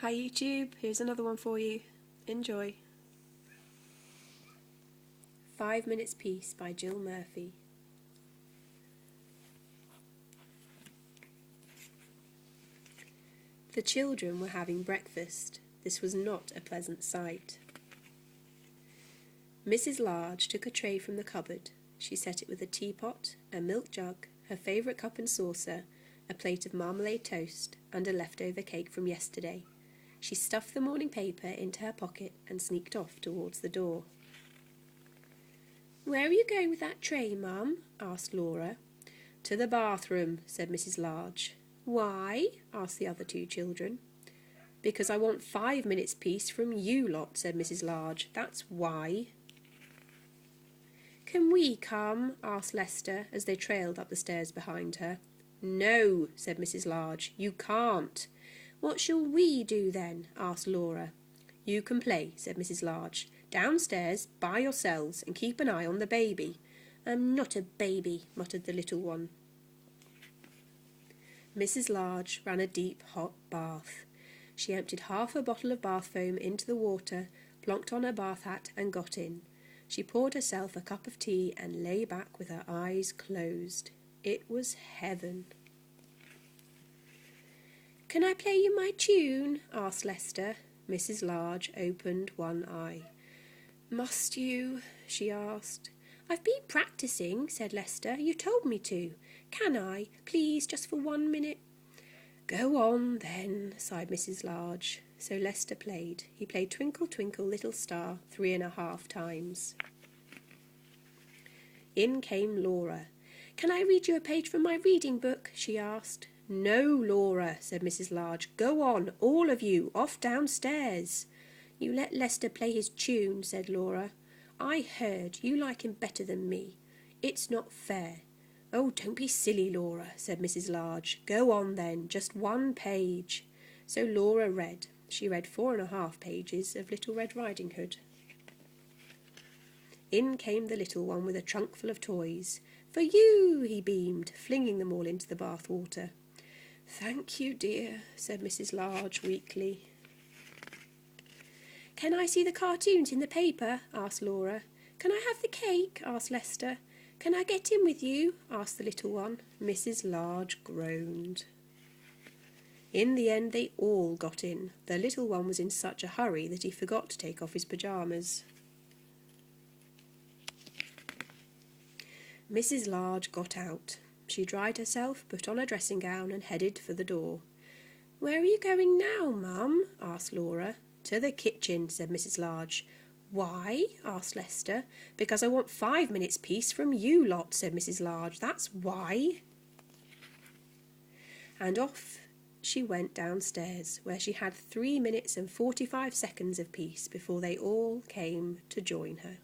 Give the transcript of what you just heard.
Hi YouTube, here's another one for you. Enjoy. 5 Minutes Peace by Jill Murphy. The children were having breakfast. This was not a pleasant sight. Mrs. Large took a tray from the cupboard. She set it with a teapot, a milk jug, her favourite cup and saucer, a plate of marmalade toast, and a leftover cake from yesterday. She stuffed the morning paper into her pocket and sneaked off towards the door. "Where are you going with that tray, Mum?" asked Laura. "To the bathroom," said Mrs. Large. "Why?" asked the other two children. "Because I want 5 minutes peace from you lot," said Mrs. Large. "That's why." "Can we come?" asked Lester as they trailed up the stairs behind her. "No," said Mrs. Large, "you can't." "What shall we do then?" asked Laura. "You can play," said Mrs. Large. "Downstairs by yourselves, and keep an eye on the baby." "I'm not a baby," muttered the little one. Mrs. Large ran a deep hot bath. She emptied half a bottle of bath foam into the water, plonked on her bath hat and got in. She poured herself a cup of tea and lay back with her eyes closed. It was heaven. "Can I play you my tune?" asked Lester. Mrs. Large opened one eye. "Must you?" she asked. "I've been practising," said Lester. "You told me to. Can I, please, just for 1 minute?" "Go on, then," sighed Mrs. Large. So Lester played. He played Twinkle, Twinkle, Little Star 3½ times. In came Laura. "Can I read you a page from my reading book?" she asked. "No, Laura," said Mrs. Large. "Go on, all of you, off downstairs." "You let Lester play his tune," said Laura. "I heard. You like him better than me. It's not fair." "Oh, don't be silly, Laura," said Mrs. Large. "Go on then, just 1 page." So Laura read. She read 4½ pages of Little Red Riding Hood. In came the little one with a trunk full of toys. "For you," he beamed, flinging them all into the bath water. "Thank you, dear," said Mrs. Large weakly. "Can I see the cartoons in the paper?" asked Laura. "Can I have the cake?" asked Lester. "Can I get in with you?" asked the little one. Mrs. Large groaned. In the end they all got in. The little one was in such a hurry that he forgot to take off his pyjamas. Mrs. Large got out. She dried herself, put on her dressing gown and headed for the door. "Where are you going now, Mum?" asked Laura. "To the kitchen," said Mrs. Large. "Why?" asked Lester. "Because I want 5 minutes peace from you lot," said Mrs. Large. "That's why." And off she went downstairs, where she had 3 minutes and 45 seconds of peace before they all came to join her.